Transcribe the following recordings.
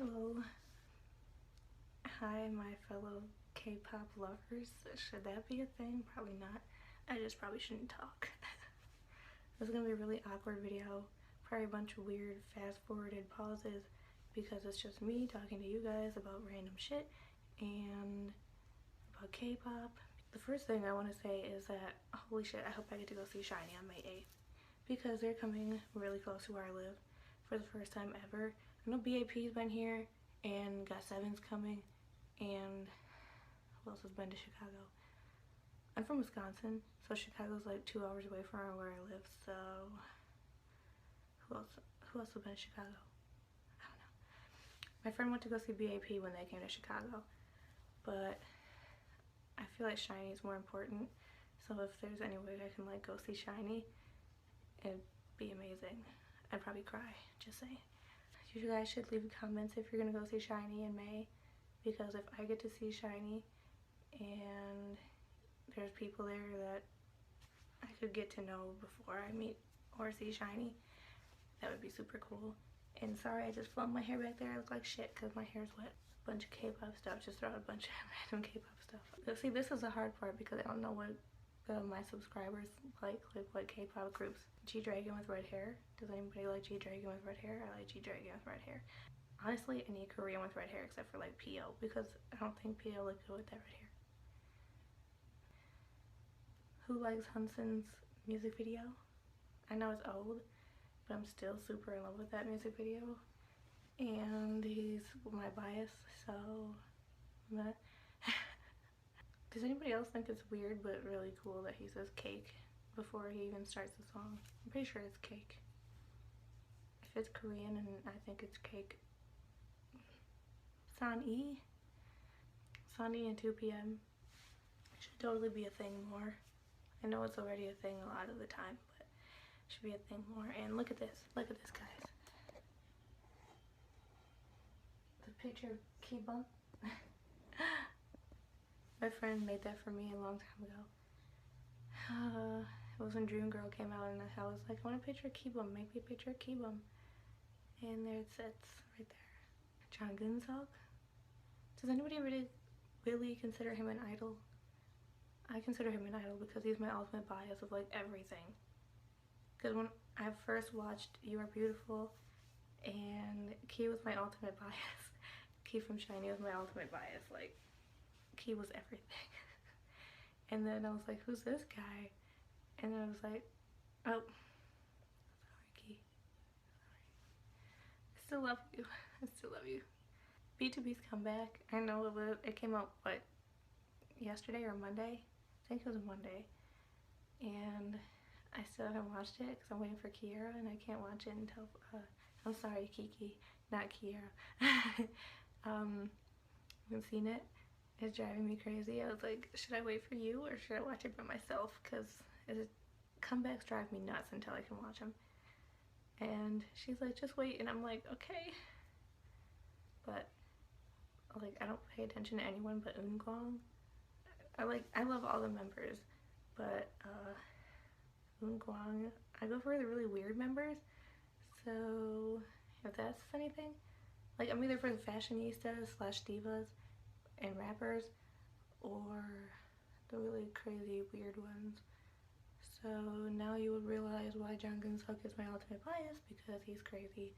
Hello. Hi, my fellow K-pop lovers. Should that be a thing? Probably not. I just probably shouldn't talk. This is gonna be a really awkward video. Probably a bunch of weird fast-forwarded pauses because it's just me talking to you guys about random shit and about K-pop. The first thing I want to say is that, holy shit, I hope I get to go see SHINee on May 8th because they're coming really close to where I live for the first time ever. I know BAP's been here and GOT7's coming, and who else has been to Chicago? I'm from Wisconsin, so Chicago's like 2 hours away from where I live, so who else has been to Chicago? I don't know. My friend went to go see BAP when they came to Chicago, but I feel like SHINee is more important, so if there's any way I can like go see SHINee, it'd be amazing. I'd probably cry, just saying. You guys should leave comments if you're gonna go see SHINee in May, because if I get to see SHINee and there's people there that I could get to know before I meet or see SHINee, that would be super cool. And sorry, I just flubbed my hair back there. I look like shit because my hair's wet. Bunch of K-pop stuff, just throw out a bunch of random K-pop stuff. See, this is the hard part because I don't know what my subscribers like what K-pop groups. G-Dragon with red hair. Does anybody like G-Dragon with red hair? I like G-Dragon with red hair. Honestly, any Korean with red hair except for like P.O, because I don't think P.O looked good with that red hair. Who likes Hunson's music video? I know it's old, but I'm still super in love with that music video. And he's my bias, so I'm gonna Does anybody else think it's weird but really cool that he says cake before he even starts the song? I'm pretty sure it's cake. If it's Korean and I think it's cake. Sunny and 2 p.m. should totally be a thing more. I know it's already a thing a lot of the time, but it should be a thing more. And look at this guys. The picture of Kpop. My friend made that for me a long time ago. It was when Dream Girl came out and I was like, I want a picture of Kpop, make me a picture of Kpop. And there it sits, right there. Jangkeunsuk. Does anybody really consider him an idol? I consider him an idol because he's my ultimate bias of like everything. Because when I first watched You Are Beautiful and Key was my ultimate bias. Key from SHINee was my ultimate bias. Like, Key was everything. And then I was like, who's this guy? And then I was like, oh, sorry Key, sorry. I still love you. I still love you. B2B's comeback. I know it came out, what, yesterday or Monday? I think it was Monday. And I still haven't watched it because I'm waiting for Kiera and I can't watch it until, I'm sorry Kiki, not Kiera. I haven't seen it. It's driving me crazy. I was like, should I wait for you or should I watch it by myself? Because comebacks drive me nuts until I can watch them. And she's like, just wait. And I'm like, okay. But like, I don't pay attention to anyone but Eunkwang. I love all the members, but Eunkwang, I go for the really weird members. So if that's anything, like I'm either for the fashionistas / divas and rappers or the really crazy weird ones. So now you would realize why Jangkeunsuk is my ultimate bias, because he's crazy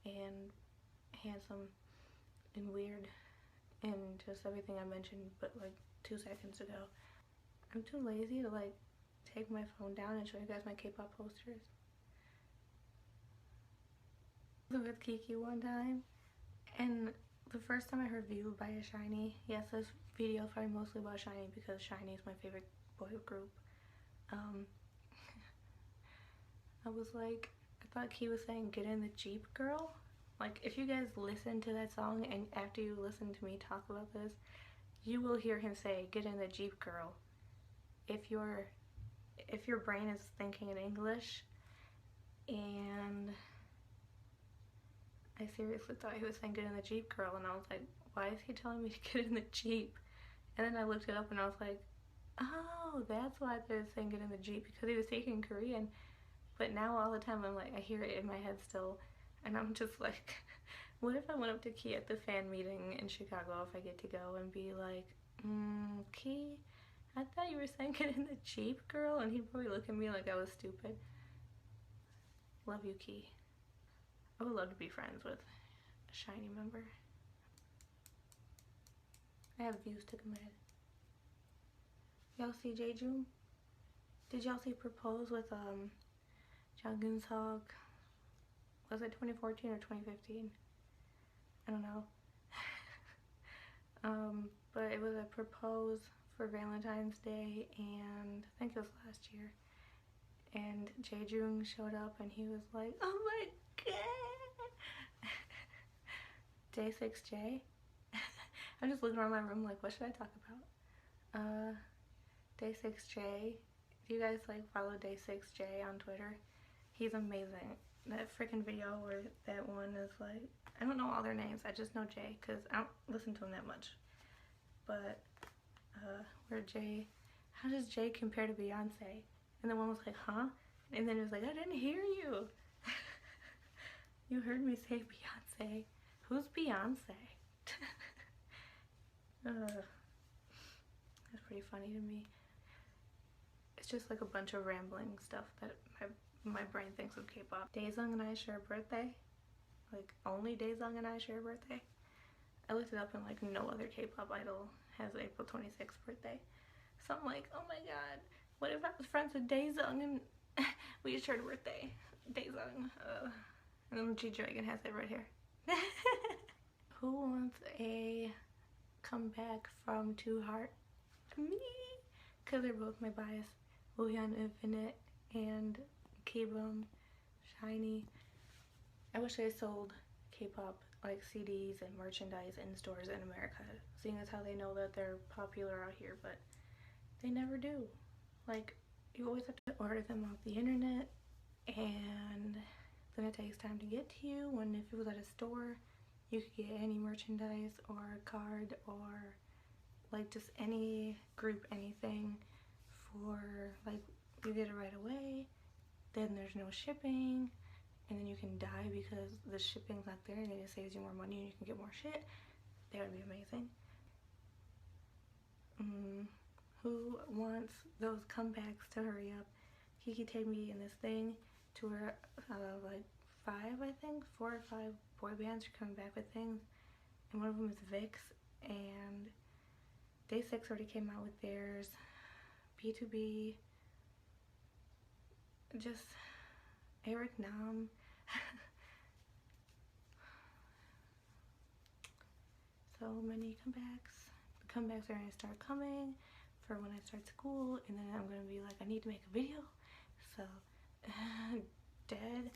and handsome and weird and just everything I mentioned but like 2 seconds ago. I'm too lazy to like take my phone down and show you guys my K-pop posters. I was with Kiki one time and the first time I heard View by SHINee, yes, this video is probably mostly about SHINee because SHINee is my favorite boy group. I was like, I thought Key was saying get in the Jeep girl. Like, if you guys listen to that song and after you listen to me talk about this, you will hear him say get in the Jeep girl. If your brain is thinking in English. And I seriously thought he was saying get in the Jeep girl, and I was like, why is he telling me to get in the Jeep? And then I looked it up and I was like, oh, that's why they're saying get in the Jeep, because he was speaking Korean. But now all the time I'm like, I hear it in my head still, and I'm just like, What if I went up to Key at the fan meeting in Chicago, if I get to go, and be like, Key, I thought you were saying get in the Jeep, girl? And he'd probably look at me like I was stupid. Love you, Key. I would love to be friends with a Shiny member. I have views to commit. Y'all see Jaejoong? Did y'all see Propose with Jangkeunsuk? Was it 2014 or 2015? I don't know. But it was a Propose for Valentine's Day, and I think it was last year. And Jaejoong showed up and he was like, oh my god! Day 6J? I'm just looking around my room like, what should I talk about? Day 6J. If you guys like follow Day 6J on Twitter, he's amazing. That freaking video where that one is like, I don't know all their names, I just know Jay because I don't listen to him that much. But where Jay, how does Jay compare to Beyonce? And the one was like, huh? And then it was like, I didn't hear you. You heard me say Beyonce. Who's Beyonce? That's pretty funny to me. It's just like a bunch of rambling stuff that my brain thinks of K-pop. Daesung and I share a birthday. Like, only Daesung and I share a birthday. I looked it up and like no other K-pop idol has April 26th birthday. So I'm like, oh my god, what if I was friends with Daesung and we shared a birthday? Daesung. And then G-Dragon has it right here. Who wants a comeback from Two Heart? Me! Because they're both my bias. Woohyun Infinite and Kbum Shiny. I wish they sold K-pop like CDs and merchandise in stores in America, seeing as how they know that they're popular out here, but they never do. Like, you always have to order them off the internet, and then it takes time to get to you, when if it was at a store, you could get any merchandise or a card or like just any group anything for like, you get it right away, then there's no shipping, and then you can die because the shipping's not there and then it saves you more money and you can get more shit. That would be amazing. Who wants those comebacks to hurry up? Kiki tagged me in this thing to where like 4 or 5 boy bands are coming back with things, and one of them is VIX, and Day 6 already came out with theirs. B2B, just Eric Nam. So many comebacks. The comebacks are going to start coming for when I start school, and then I'm going to be like, I need to make a video. So, dead.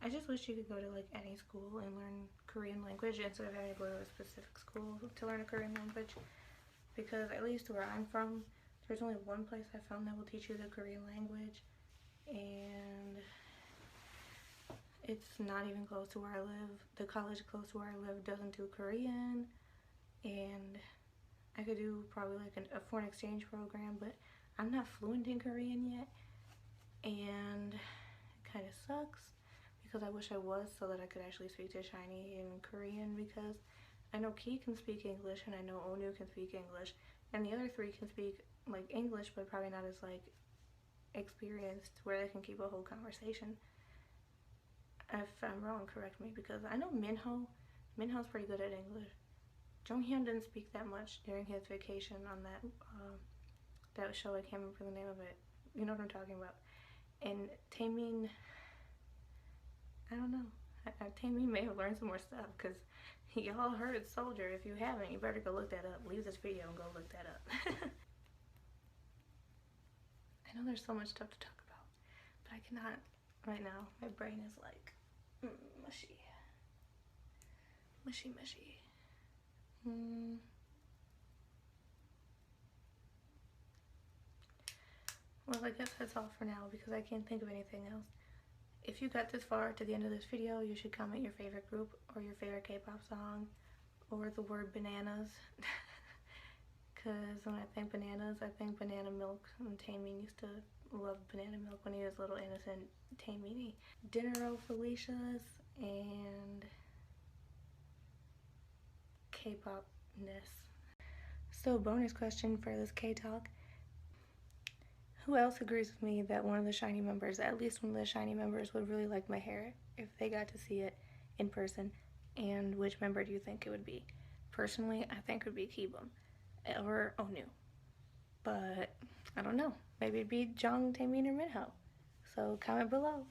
I just wish you could go to like any school and learn Korean language instead of having to go to a specific school to learn a Korean language. Because at least where I'm from, there's only one place I found that will teach you the Korean language, and it's not even close to where I live. The college close to where I live doesn't do Korean, and I could do probably like a foreign exchange program, but I'm not fluent in Korean yet, and it kind of sucks because I wish I was, so that I could actually speak to Shiny in Korean, because I know Key can speak English and I know Onu can speak English, and the other 3 can speak like English, but probably not as like experienced where they can keep a whole conversation. If I'm wrong, correct me, because I know Minho's pretty good at English. Jonghyun didn't speak that much during his vacation on that show. I can't remember the name of it. You know what I'm talking about. And Taemin, I don't know. Taemin may have learned some more stuff, because y'all heard Soldier. If you haven't, you better go look that up. Leave this video and go look that up. I know there's so much stuff to talk about, but I cannot right now. My brain is like mushy. Mushy, mushy. Well, I guess that's all for now, because I can't think of anything else. If you got this far to the end of this video, you should comment your favorite group or your favorite K-pop song or the word bananas. Because when I think bananas, I think banana milk, and Taemin used to love banana milk when he was little innocent Taemini. Dinner O Felicia's, and K-pop-ness. So bonus question for this K-Talk. Who else agrees with me that one of the SHINee members, at least one of the SHINee members, would really like my hair if they got to see it in person? And which member do you think it would be? Personally, I think it would be Kpop or Onu. But I don't know. Maybe it'd be Jung, Taemin, or Minho. So comment below.